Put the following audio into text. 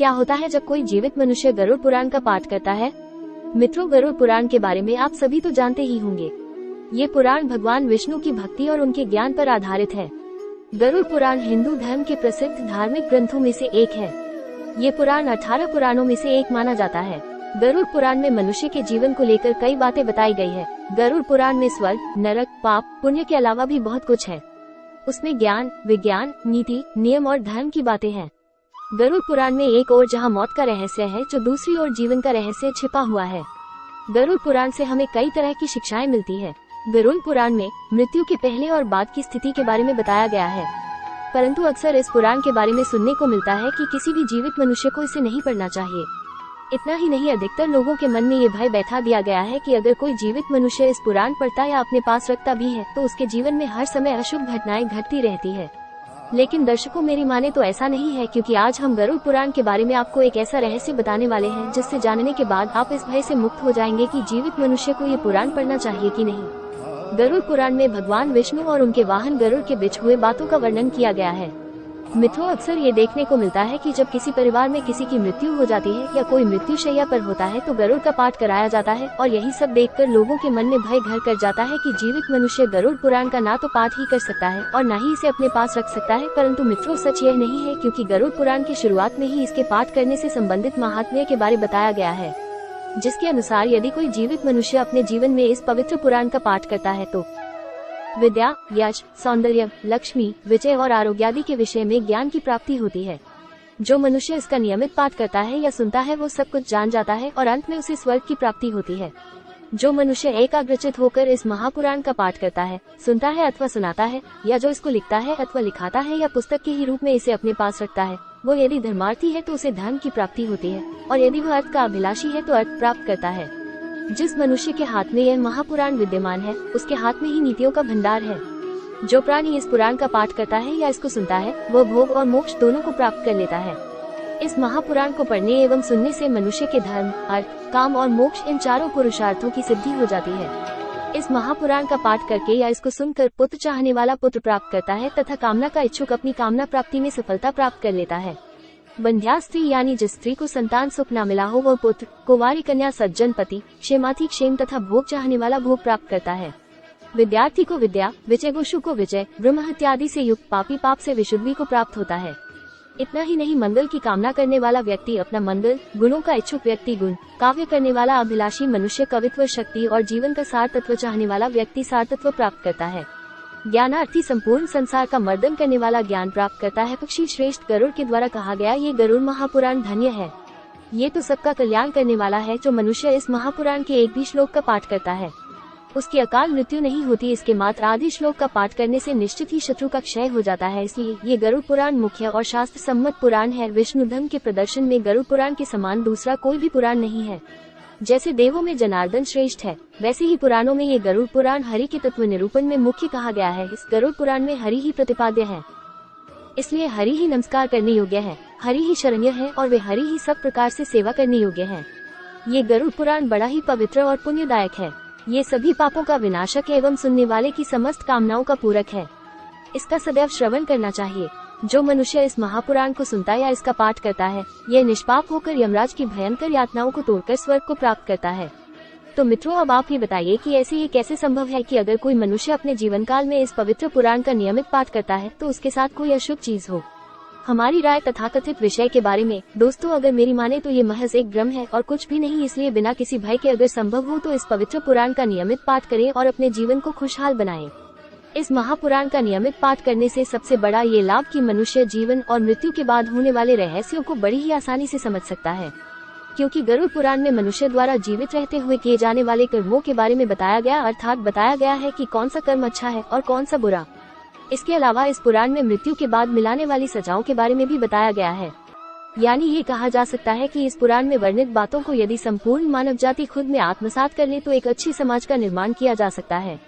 क्या होता है जब कोई जीवित मनुष्य गरुड़ पुराण का पाठ करता है? मित्रों, गरुड़ पुराण के बारे में आप सभी तो जानते ही होंगे। ये पुराण भगवान विष्णु की भक्ति और उनके ज्ञान पर आधारित है। गरुड़ पुराण हिंदू धर्म के प्रसिद्ध धार्मिक ग्रंथों में से एक है। ये पुराण 18 पुराणों में से एक माना जाता है। गरुड़ पुराण में मनुष्य के जीवन को लेकर कई बातें बताई गई है। गरुड़ पुराण में स्वर्ग, नरक, पाप, पुण्य के अलावा भी बहुत कुछ है। उसमें ज्ञान, विज्ञान, नीति, नियम और धर्म की बातें हैं। गरुड़ पुराण में एक ओर जहां मौत का रहस्य है, जो दूसरी ओर जीवन का रहस्य छिपा हुआ है। गरुड़ पुराण से हमें कई तरह की शिक्षाएं मिलती है। गरुड़ पुराण में मृत्यु के पहले और बाद की स्थिति के बारे में बताया गया है, परंतु अक्सर इस पुराण के बारे में सुनने को मिलता है कि किसी भी जीवित मनुष्य को इसे नहीं पढ़ना चाहिए। इतना ही नहीं, अधिकतर लोगों के मन में ये भय बैठा दिया गया है कि अगर कोई जीवित मनुष्य इस पुराण पढ़ता या अपने पास रखता भी है तो उसके जीवन में हर समय अशुभ घटनाएं घटती रहती है। लेकिन दर्शकों, मेरी माने तो ऐसा नहीं है, क्योंकि आज हम गरुड़ पुराण के बारे में आपको एक ऐसा रहस्य बताने वाले हैं जिससे जानने के बाद आप इस भय से मुक्त हो जाएंगे कि जीवित मनुष्य को ये पुराण पढ़ना चाहिए कि नहीं। गरुड़ पुराण में भगवान विष्णु और उनके वाहन गरुड़ के बीच हुए बातों का वर्णन किया गया है। मित्रों, अक्सर ये देखने को मिलता है कि जब किसी परिवार में किसी की मृत्यु हो जाती है या कोई मृत्युशैया पर होता है तो गरुड़ का पाठ कराया जाता है, और यही सब देखकर लोगों के मन में भय घर कर जाता है कि जीवित मनुष्य गरुड़ पुराण का ना तो पाठ ही कर सकता है और न ही इसे अपने पास रख सकता है। परंतु मित्रों, सच यह नहीं है, क्योंकि गरुड़ पुराण की शुरुआत में ही इसके पाठ करने से संबंधित महात्म्य के बारे बताया गया है, जिसके अनुसार यदि कोई जीवित मनुष्य अपने जीवन में इस पवित्र पुराण का पाठ करता है तो विद्या, यश, सौंदर्य, लक्ष्मी, विजय और आरोग्य आदि के विषय में ज्ञान की प्राप्ति होती है। जो मनुष्य इसका नियमित पाठ करता है या सुनता है वो सब कुछ जान जाता है और अंत में उसे स्वर्ग की प्राप्ति होती है। जो मनुष्य एकाग्रचित होकर इस महापुराण का पाठ करता है, सुनता है अथवा सुनाता है, या जो इसको लिखता है अथवा लिखाता है या पुस्तक के ही रूप में इसे अपने पास रखता है, वो यदि धर्मार्थी है तो उसे धर्म की प्राप्ति होती है, और यदि वह अर्थ का अभिलाषी है तो अर्थ प्राप्त करता है। जिस मनुष्य के हाथ में यह महापुराण विद्यमान है, उसके हाथ में ही नीतियों का भंडार है। जो प्राणी इस पुराण का पाठ करता है या इसको सुनता है, वह भोग और मोक्ष दोनों को प्राप्त कर लेता है। इस महापुराण को पढ़ने एवं सुनने से मनुष्य के धर्म, अर्थ, काम और मोक्ष इन चारों पुरुषार्थों की सिद्धि हो जाती है। इस महापुराण का पाठ करके या इसको सुनकर पुत्र चाहने वाला पुत्र प्राप्त करता है तथा कामना का इच्छुक अपनी कामना प्राप्ति में सफलता प्राप्त कर लेता है। बंध्या स्त्री यानी जिस स्त्री को संतान सुख न मिला हो वह पुत्र, कुंवारी कन्या सज्जन पति, क्षेमार्थी क्षेम तथा भोग चाहने वाला भोग प्राप्त करता है। विद्यार्थी को विद्या, विजयगुषु को विजय, ब्रह्म इत्यादि से युक्त, पापी पाप से विशुद्धि को प्राप्त होता है। इतना ही नहीं, मंगल की कामना करने वाला व्यक्ति अपना मंगल, गुणों का इच्छुक व्यक्ति गुण, काव्य करने वाला अभिलाषी मनुष्य कवित्व शक्ति और जीवन का सार तत्व चाहने वाला व्यक्ति सार तत्व प्राप्त करता है। ज्ञानार्थी संपूर्ण संसार का मर्दन करने वाला ज्ञान प्राप्त करता है। पक्षी श्रेष्ठ गरुड़ के द्वारा कहा गया ये गरुड़ महापुराण धन्य है। ये तो सबका कल्याण करने वाला है। जो मनुष्य इस महापुराण के एक भी श्लोक का पाठ करता है उसकी अकाल मृत्यु नहीं होती। इसके मात्र आधि श्लोक का पाठ करने से निश्चित ही शत्रु का क्षय हो जाता है। इसलिए ये गरुड़ पुराण मुख्य और शास्त्र सम्मत पुराण है। विष्णु धर्म के प्रदर्शन में गरुड़ पुराण के समान दूसरा कोई भी पुराण नहीं है। जैसे देवों में जनार्दन श्रेष्ठ है, वैसे ही पुराणों में ये गरुड़ पुराण हरि के तत्व निरूपण में मुख्य कहा गया है। इस गरुड़ पुराण में हरि ही प्रतिपाद्य है, इसलिए हरि ही नमस्कार करने योग्य है, हरि ही शरण्य है और वे हरि ही सब प्रकार से सेवा करने योग्य है। ये गरुड़ पुराण बड़ा ही पवित्र और पुण्यदायक है। ये सभी पापों का विनाशक एवं सुनने वाले की समस्त कामनाओं का पूरक है। इसका सदैव श्रवण करना चाहिए। जो मनुष्य इस महापुराण को सुनता या इसका पाठ करता है, यह निष्पाप होकर यमराज की भयंकर यातनाओं को तोड़कर स्वर्ग को प्राप्त करता है। तो मित्रों, अब आप ही बताइए कि ऐसे ये कैसे संभव है कि अगर कोई मनुष्य अपने जीवन काल में इस पवित्र पुराण का नियमित पाठ करता है तो उसके साथ कोई अशुभ चीज हो। हमारी राय तथाकथित विषय के बारे में दोस्तों, अगर मेरी माने तो ये महज एक भ्रम है और कुछ भी नहीं। इसलिए बिना किसी भय के अगर संभव हो तो इस पवित्र पुराण का नियमित पाठ करें और अपने जीवन को खुशहाल बनाएं। इस महापुराण का नियमित पाठ करने से सबसे बड़ा ये लाभ कि मनुष्य जीवन और मृत्यु के बाद होने वाले रहस्यों को बड़ी ही आसानी से समझ सकता है, क्योंकि गरुड़ पुराण में मनुष्य द्वारा जीवित रहते हुए किए जाने वाले कर्मों के बारे में बताया गया, अर्थात बताया गया है कि कौन सा कर्म अच्छा है और कौन सा बुरा। इसके अलावा इस पुराण में मृत्यु के बाद मिलाने वाली सजाओं के बारे में भी बताया गया है। यानी ये कहा जा सकता है कि इस पुराण में वर्णित बातों को यदि संपूर्ण मानव जाति खुद में आत्मसात कर ले तो एक अच्छी समाज का निर्माण किया जा सकता है।